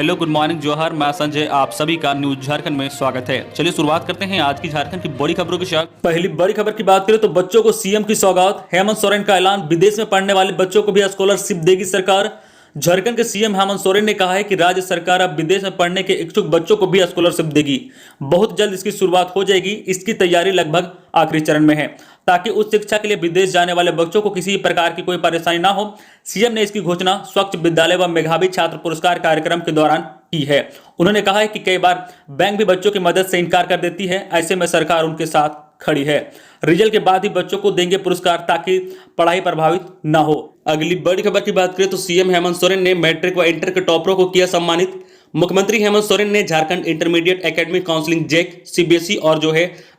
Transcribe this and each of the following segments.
Hello, good morning, जोहर। मैं संजय, आप सभी का न्यूज झारखंड में स्वागत है। चलिए शुरुआत करते हैं आज की झारखंड की बड़ी खबरों के साथ। पहली बड़ी खबर की बात करें तो बच्चों को सीएम की सौगात, हेमंत सोरेन का ऐलान, विदेश में पढ़ने वाले बच्चों को भी स्कॉलरशिप देगी सरकार। झारखंड के सीएम हेमंत सोरेन ने कहा है कि राज्य सरकार अब विदेश में पढ़ने के इच्छुक बच्चों को भी स्कॉलरशिप देगी। बहुत जल्द इसकी शुरुआत हो जाएगी। इसकी तैयारी लगभग आखिरी चरण में है ताकि उच्च शिक्षा के लिए विदेश जाने वाले बच्चों को किसी प्रकार की कोई परेशानी ना हो। सीएम ने इसकी घोषणा स्वच्छ विद्यालय व मेधावी छात्र पुरस्कार कार्यक्रम के दौरान की है। उन्होंने कहा है कि कई बार बैंक भी बच्चों की मदद से इनकार कर देती है, ऐसे में सरकार उनके साथ खड़ी है। रिजल्ट के बाद ही बच्चों को देंगे पुरस्कार ताकि पढ़ाई प्रभावित ना हो। अगली बड़ी खबर की बात करें तो सीएम हेमंत सोरेन ने मैट्रिक व इंटर के टॉपरों को किया सम्मानित। मुख्यमंत्री हेमंत सोरेन ने Jharkhand intermediate academic counselling JAC, CBSE और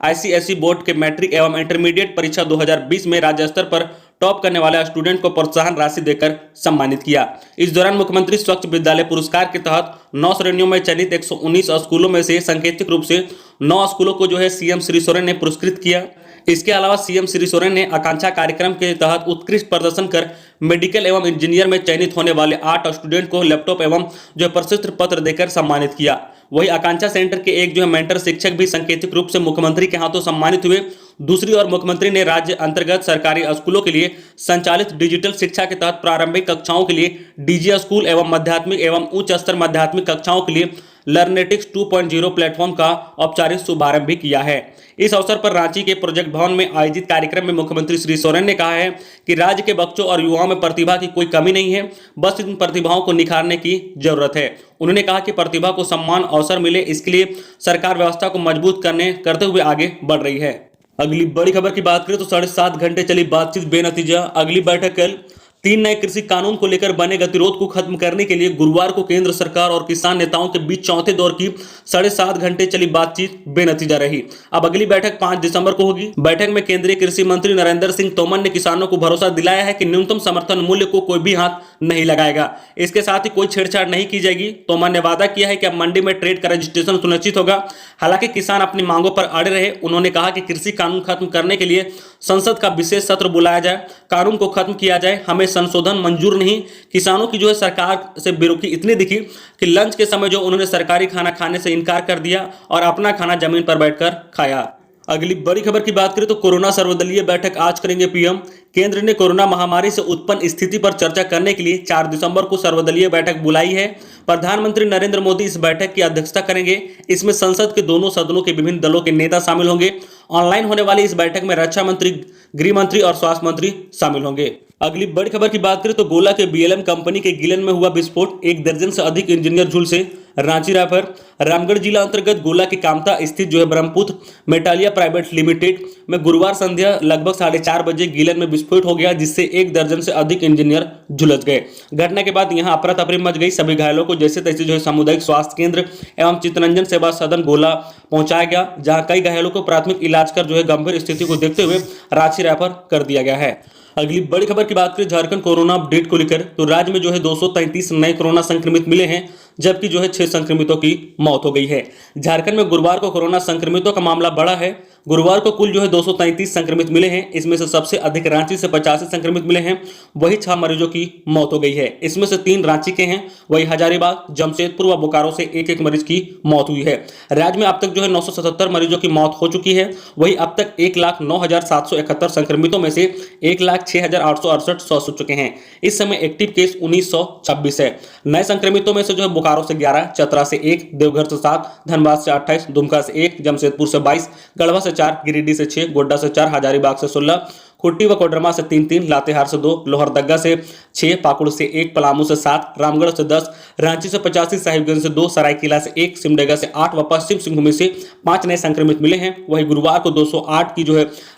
आईसीएसई बोर्ड के मैट्रिक एवं इंटरमीडिएट परीक्षा 2020 में राज्य स्तर पर टॉप करने वाले स्टूडेंट को प्रोत्साहन राशि देकर सम्मानित किया। इस दौरान मुख्यमंत्री स्वच्छ विद्यालय पुरस्कार के तहत 9 श्रेणियों में चयनित 119 स्कूलों में से सांकेतिक रूप से 9 स्कूलों को सीएम श्री सोरेन ने पुरस्कृत किया। इसके अलावा सीएम श्री सोरेन ने आकांक्षा कार्यक्रम के तहत उत्कृष्ट प्रदर्शन कर मेडिकल एवं इंजीनियर में चयनित होने वाले 8 स्टूडेंट को लैपटॉप एवं प्रशस्ति पत्र देकर सम्मानित किया। वहीं आकांक्षा सेंटर के एक मेंटर शिक्षक भी सांकेतिक रूप से मुख्यमंत्री के हाथों सम्मानित हुए। दूसरी ओर मुख्यमंत्री ने राज्य अंतर्गत सरकारी स्कूलों के लिए संचालित डिजिटल शिक्षा के तहत प्रारंभिक कक्षाओं के लिए डीजी स्कूल एवं माध्यमिक एवं उच्च स्तर माध्यमिक कक्षाओं के लिए लर्नेटिक्स 2.0 प्लेटफॉर्म का औपचारिक शुभारंभ भी किया है। इस अवसर पर रांची के प्रोजेक्ट भवन में आयोजित कार्यक्रम में मुख्यमंत्री श्री सोरेन ने कहा है कि राज्य के बच्चों और युवाओं में प्रतिभा की कोई कमी नहीं है, बस इन प्रतिभाओं को निखारने की जरूरत है। उन्होंने कहा कि प्रतिभा को सम्मान अवसर मिले, इसके लिए सरकार व्यवस्था को मजबूत करते हुए आगे बढ़ रही है। अगली बड़ी खबर की बात करें तो 7.5 घंटे चली बातचीत बेनतीजा। अगली बैठक कल। 3 नए कृषि कानून को लेकर बने गतिरोध को खत्म करने के लिए गुरुवार को केंद्र सरकार और किसान नेताओं के बीच चौथे दौर की 7.5 घंटे चली बातचीत बेनतीजा रही। अब अगली बैठक 5 दिसंबर को होगी। बैठक में केंद्रीय कृषि मंत्री नरेंद्र सिंह तोमर ने किसानों को भरोसा दिलाया है कि न्यूनतम समर्थन मूल्य को कोई भी हाथ नहीं लगाएगा। इसके साथ ही कोई छेड़छाड़ नहीं की जाएगी। तोमर ने वादा किया है कि अब मंडी में ट्रेड का रजिस्ट्रेशन सुनिश्चित होगा। हालांकि किसान अपनी मांगों पर अड़े रहे। उन्होंने कहा कि कृषि कानून खत्म करने के लिए संसद का विशेष सत्र बुलाया जाए, कानून को खत्म किया जाए। हमें संशोधन मंजूर नहीं। किसानों की सरकार से बेरुखी इतनी दिखी कि लंच के समय उन्होंने सरकारी खाना खाने से इनकार कर दिया और अपना खाना जमीन पर बैठकर खाया। अगली बड़ी खबर की बात करें तो कोरोना सर्वदलीय बैठक आज करेंगे पीएम। केंद्र ने कोरोना महामारी से उत्पन्न स्थिति पर चर्चा करने के लिए 4 दिसंबर को सर्वदलीय बैठक बुलाई है। प्रधानमंत्री नरेंद्र मोदी इस बैठक की अध्यक्षता करेंगे। इसमें संसद के दोनों सदनों के विभिन्न दलों के नेता शामिल होंगे। ऑनलाइन होने वाली इस बैठक में रक्षा मंत्री, गृह मंत्री और स्वास्थ्य मंत्री शामिल होंगे। अगली बड़ी खबर की बात करें तो गोला के बीएलएम कंपनी के गिलन में हुआ विस्फोट, 1 दर्जन से अधिक इंजीनियर झुलसे। रांची रायपुर रामगढ़ जिला अंतर्गत गोला के कामता स्थित ब्रह्मपुत्र मेटालिया प्राइवेट लिमिटेड में गुरुवार संध्या लगभग 4:30 बजे गिलन में विस्फोट हो गया, जिससे 1 दर्जन से अधिक इंजीनियर झुलस गए। घटना के बाद यहां अफरा तफरी मच गई। सभी घायलों को जैसे तैसे सामुदायिक स्वास्थ्य केंद्र एवं चित्तरंजन सेवा सदन गोला पहुंचाया गया, जहां कई घायलों को प्राथमिक इलाज कर गंभीर स्थिति को देखते हुए रांची रेफर कर दिया गया है। अगली बड़ी खबर की बात करें झारखंड कोरोना अपडेट को लेकर तो राज्य में 233 नए कोरोना संक्रमित मिले हैं, जबकि 6 संक्रमितों की मौत हो गई है। झारखंड में गुरुवार को कोरोना संक्रमितों का मामला बढ़ा है। गुरुवार को कुल 233 संक्रमित मिले हैं। इसमें से सबसे अधिक रांची से 85 संक्रमित मिले हैं। वही 6 मरीजों की मौत हो गई है। इसमें से 3 रांची के हैं। वही हजारीबाग, जमशेदपुर व बोकारो से एक मरीज की मौत हुई है। राज्य में अब तक 977 मरीजों की मौत हो चुकी है। वही अब तक 1,09,771 संक्रमितों में से 1,06,868 स्वस्थ हो चुके हैं। इस समय एक्टिव केस 1926 है। नए संक्रमितों में से बोकारो से 11, चतरा से 1, देवघर से 7, धनबाद से 28, दुमका से 1, जमशेदपुर से 22, गढ़वा से 4, गिरिडीह से 6, गोड्डा से 4, हजारीबाग से 16, खुट्टी व कोडरमा से 3, लातेहार से 2, लोहरदगा से 6, पाकुड़ से 1, पलामू से 7, रामगढ़ से 10, रांची से 85, साहिबगंज से 2, सरायकेला से 1, सिमडेगा से 8 व पश्चिम सिंहभूम से 5 नए संक्रमित मिले हैं। वही गुरुवार को 208 की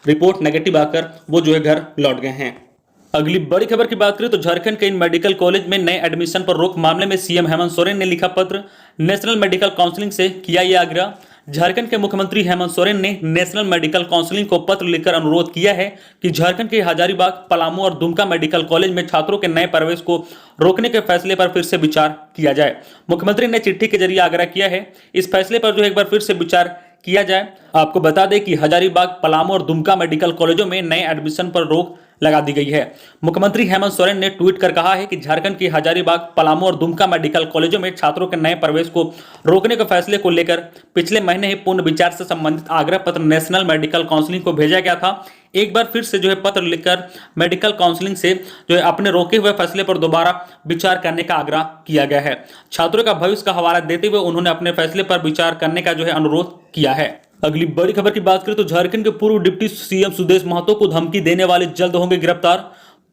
रिपोर्ट नेगेटिव आकर वो घर लौट गए हैं। अगली बड़ी खबर की बात करें तो झारखंड के इन मेडिकल कॉलेज में नए एडमिशन पर रोक मामले में सीएम हेमंत सोरेन ने लिखा पत्र, नेशनल मेडिकल काउंसिलिंग से किया यह आग्रह। झारखंड के मुख्यमंत्री हेमंत सोरेन ने नेशनल मेडिकल काउंसिलिंग को पत्र लिखकर अनुरोध किया है कि झारखंड के हजारीबाग, पलामू और दुमका मेडिकल कॉलेज में छात्रों के नए प्रवेश को रोकने के फैसले पर फिर से विचार किया जाए। मुख्यमंत्री ने चिट्ठी के जरिए आग्रह किया है इस फैसले पर एक बार फिर से विचार किया जाए। आपको बता दें कि हजारीबाग, पलामू और दुमका मेडिकल कॉलेजों में नए एडमिशन पर रोक लगा दी गई है। मुख्यमंत्री हेमंत सोरेन ने ट्वीट कर कहा है कि झारखंड के हजारीबाग, पलामू और दुमका मेडिकल कॉलेजों में छात्रों के नए प्रवेश को रोकने के फैसले को लेकर पिछले महीने ही पूर्ण विचार से संबंधित आग्रह पत्र नेशनल मेडिकल काउंसिलिंग को भेजा गया था। एक बार फिर से जो है पत्र लिखकर मेडिकल काउंसिलिंग से जो है अपने रोके हुए फैसले पर दोबारा विचार करने का आग्रह किया गया है। छात्रों का भविष्य का हवाला देते हुए उन्होंने अपने फैसले पर विचार करने का जो है अनुरोध किया है। अगली बड़ी खबर की बात करें तो झारखंड के पूर्व डिप्टी सीएम सुदेश महतो को धमकी देने वाले जल्द होंगे गिरफ्तार।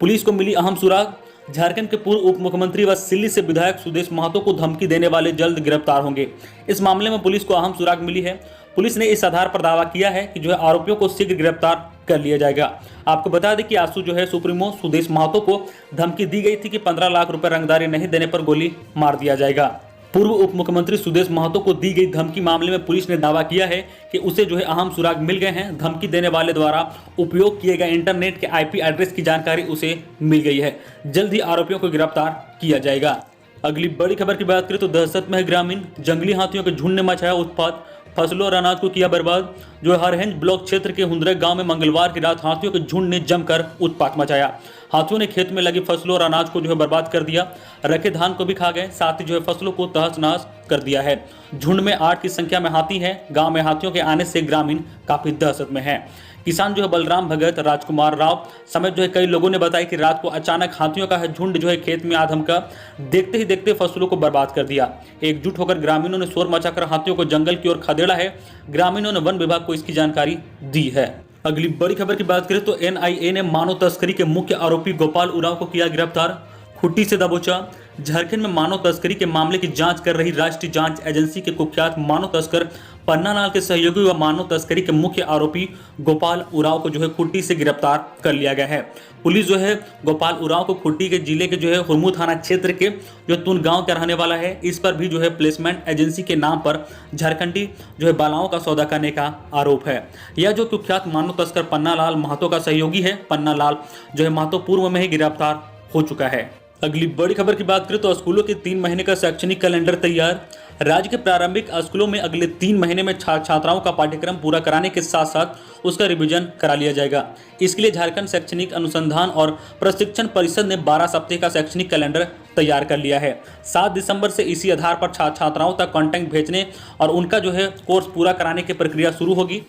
पुलिस को मिली अहम सुराग। झारखंड के पूर्व उप मुख्यमंत्री व सिल्ली से विधायक सुदेश महतो को धमकी देने वाले जल्द गिरफ्तार होंगे। इस मामले में पुलिस को अहम सुराग मिली है। पुलिस ने इस आधार पर दावा किया है कि जो है आरोपियों को शीघ्र गिरफ्तार कर लिया जाएगा। आपको बता दें कि आसू जो है सुप्रीमो सुदेश महतो को धमकी दी गई थी कि 15 लाख रुपए रंगदारी नहीं देने पर गोली मार दिया जाएगा। पूर्व उप मुख्यमंत्री सुदेश महतो को दी गई धमकी मामले में पुलिस ने दावा किया है कि उसे जो है अहम सुराग मिल गए हैं। धमकी देने वाले द्वारा उपयोग किए गए इंटरनेट के आईपी एड्रेस की जानकारी उसे मिल गई है। जल्द ही आरोपियों को गिरफ्तार किया जाएगा। अगली बड़ी खबर की बात करें तो दहशत में है ग्रामीण। जंगली हाथियों के झुंड ने मचाया उत्पात, फसलों और अनाज को किया बर्बाद। जो हरहंज ब्लॉक क्षेत्र के हुंदरे गांव में मंगलवार की रात हाथियों के झुंड ने जमकर उत्पात मचाया। हाथियों ने खेत में लगी फसलों और अनाज को जो है बर्बाद कर दिया। रखे धान को भी खा गए, साथ ही जो है फसलों को तहस नहस कर दिया है। झुंड में 8 की संख्या में हाथी है। गांव में हाथियों के आने से ग्रामीण काफी दहशत में है। किसान जो है बलराम भगत, राजकुमार राव समेत जो है कई लोगों ने बताया कि रात को अचानक हाथियों का झुंड जो है खेत में आ धमका। देखते ही देखते फसलों को बर्बाद कर दिया। एकजुट होकर ग्रामीणों ने शोर मचाकर हाथियों को जंगल की ओर खदेड़ा है। ग्रामीणों ने वन विभाग को इसकी जानकारी दी है। अगली बड़ी खबर की बात करें तो एनआईए ने मानव तस्करी के मुख्य आरोपी गोपाल उरांव को किया गिरफ्तार। खुट्टी से दबोचा। झारखंड में मानव तस्करी के मामले की जांच कर रही राष्ट्रीय जांच एजेंसी के कुख्यात मानव तस्कर पन्नालाल के सहयोगी व मानव तस्करी के मुख्य आरोपी गोपाल उरांव को जो है खुट्टी से गिरफ्तार कर लिया गया है। पुलिस जो है गोपाल उरांव को खुट्टी के जिले के जो है हुरमू थाना क्षेत्र के जो तुन गांव का रहने वाला है। इस पर भी जो है प्लेसमेंट एजेंसी के नाम पर झारखंडी जो है बालाओं का सौदा करने का आरोप है। यह जो कुख्यात मानव तस्कर पन्नालाल महतो का सहयोगी है। पन्नालाल जो है महतो पूर्व में ही गिरफ्तार हो चुका है। अगली बड़ी खबर की बात करें तो स्कूलों के 3 महीने का शैक्षणिक कैलेंडर तैयार। राज्य के प्रारंभिक स्कूलों में अगले 3 महीने में छात्राओं का पाठ्यक्रम पूरा कराने के साथ साथ उसका रिवीजन करा लिया जाएगा। इसके लिए झारखंड शैक्षणिक अनुसंधान और प्रशिक्षण परिषद ने 12 सप्ताह का शैक्षणिक कैलेंडर तैयार कर लिया है। 7 दिसंबर से इसी आधार पर छात्राओं तक कंटेंट भेजने और उनका जो है कोर्स पूरा कराने की प्रक्रिया शुरू होगी।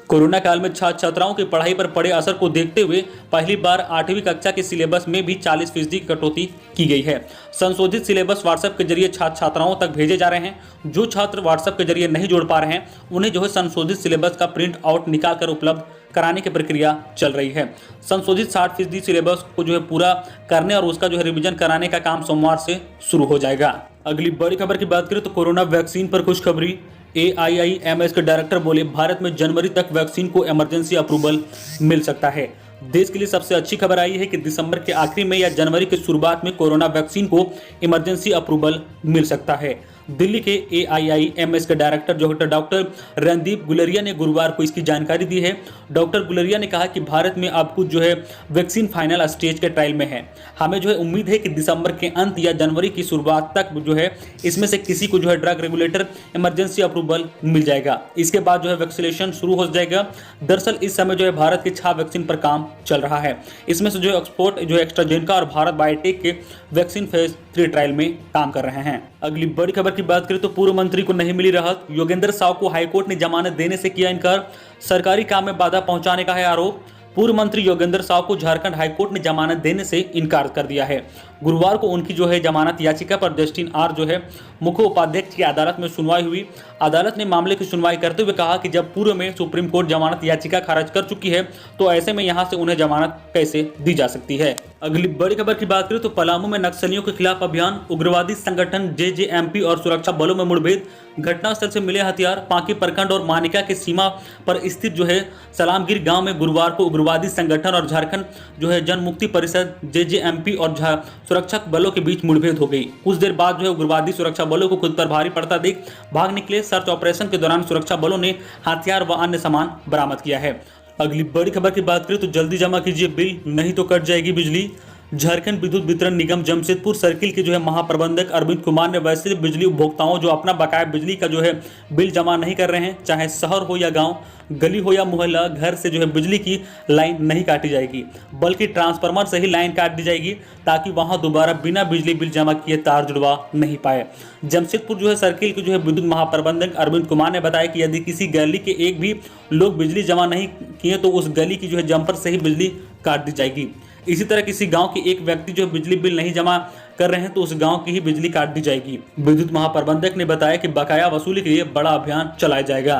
कोरोना काल में छात्राओं की पढ़ाई पर पड़े असर को देखते हुए पहली बार 8वीं कक्षा के सिलेबस में भी 40% की कटौती की गई है। संशोधित सिलेबस व्हाट्सएप के जरिए छात्राओं तक भेजे जा रहे हैं। जो छात्र व्हाट्सएप के जरिए नहीं जोड़ पा रहे हैं उन्हें जो है संशोधित सिलेबस का प्रिंट आउट निकाल कर उपलब्ध कराने की प्रक्रिया चल रही है। संशोधित 60% सिलेबस को जो है पूरा करने और उसका जो है रिवीजन कराने का काम सोमवार से शुरू हो जाएगा। अगली बड़ी खबर की बात करें तो कोरोना वैक्सीन पर खुशखबरी। AIIMS के डायरेक्टर बोले भारत में जनवरी तक वैक्सीन को इमरजेंसी अप्रूवल मिल सकता है। देश के लिए सबसे अच्छी खबर आई है कि दिसंबर के आखिरी में या जनवरी की शुरुआत में कोरोना वैक्सीन को इमरजेंसी अप्रूवल मिल सकता है। दिल्ली के AIIMS के डायरेक्टर डॉक्टर रणदीप गुलेरिया ने गुरुवार को इसकी जानकारी दी है। डॉक्टर गुलेरिया ने कहा कि भारत में अब कुछ जो है वैक्सीन फाइनल स्टेज के ट्रायल में है। हमें जो है उम्मीद है कि दिसंबर के अंत या जनवरी की शुरुआत तक जो है इसमें से किसी को जो है ड्रग रेगुलेटर इमरजेंसी अप्रूवल मिल जाएगा। इसके बाद जो है वैक्सीनेशन शुरू हो जाएगा। दरअसल इस समय जो है भारत के 6 वैक्सीन पर काम चल रहा है। इसमें से जो एक्सपोर्ट जो एस्ट्राजेनेका और भारत बायोटेक के वैक्सीन फेज 3 ट्रायल में काम कर रहे हैं। अगली बड़ी खबर की बात करें तो पूर्व मंत्री को नहीं मिली राहत। योगेंद्र साव को हाईकोर्ट ने जमानत देने से किया इनकार। सरकारी काम में बाधा पहुंचाने का है आरोप। पूर्व मंत्री योगेंद्र साव को झारखंड हाईकोर्ट ने जमानत देने से इनकार कर दिया है। गुरुवार को उनकी जो है जमानत याचिका पर जस्टिस आर जो है मुख्य उपाध्यक्ष की अदालत में सुनवाई हुई। अदालत ने मामले की सुनवाई करते हुए कहा कि जब पूर्व में सुप्रीम कोर्ट जमानत याचिका खारिज कर चुकी है तो ऐसे में यहां से उन्हें जमानत कैसे दी जा सकती है। अगली बड़ी खबर की बात करें तो पलामू में नक्सलियों के खिलाफ अभियान। उग्रवादी संगठन JJMP और सुरक्षा बलों में मुठभेड़। घटनास्थल से मिले हथियार। पांकी प्रखंड और मानिका के सीमा पर स्थित जो है सलामगिर गांव में गुरुवार को उग्रवादी संगठन और झारखंड जो है जन मुक्ति परिषद JJMP और सुरक्षा बलों के बीच मुठभेड़ हो गई। कुछ देर बाद जो है उग्रवादी सुरक्षा बलों को खुद पर भारी पड़ता देख भाग निकले। सर्च ऑपरेशन के दौरान सुरक्षा बलों ने हथियार व अन्य सामान बरामद किया है। अगली बड़ी खबर की बात करें तो जल्दी जमा कीजिए बिल नहीं तो कट जाएगी बिजली। झारखंड विद्युत वितरण निगम जमशेदपुर सर्किल के जो है महाप्रबंधक अरविंद कुमार ने वैसे बिजली उपभोक्ताओं जो अपना बकाया बिजली का जो है बिल जमा नहीं कर रहे हैं, चाहे शहर हो या गांव, गली हो या मोहल्ला, घर से जो है बिजली की लाइन नहीं काटी जाएगी, बल्कि ट्रांसफार्मर से ही लाइन काट दी जाएगी ताकि वहां दोबारा बिना बिजली बिल जमा किए तार जुड़वा नहीं पाए। जमशेदपुर जो है सर्किल के जो है विद्युत महाप्रबंधक अरविंद कुमार ने बताया कि यदि किसी गली के एक भी लोग बिजली जमा नहीं किए तो उस गली की जो है जंपर से ही बिजली काट दी जाएगी। इसी तरह किसी गांव के एक व्यक्ति जो बिजली बिल नहीं जमा कर रहे हैं तो उस गांव की ही बिजली काट दी जाएगी। विद्युत महाप्रबंधक ने बताया कि बकाया वसूली के लिए बड़ा अभियान चलाया जाएगा।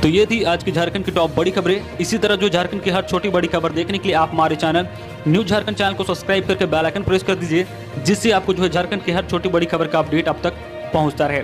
तो ये थी आज की झारखंड की टॉप बड़ी खबरें। इसी तरह जो झारखंड की हर छोटी बड़ी खबर देखने के लिए आप हमारे चैनल न्यूज झारखंड चैनल को सब्सक्राइब करके बेल आइकन प्रेस कर दीजिए, जिससे आपको जो है झारखंड की हर छोटी बड़ी खबर का अपडेट अब तक पहुंचता रहे।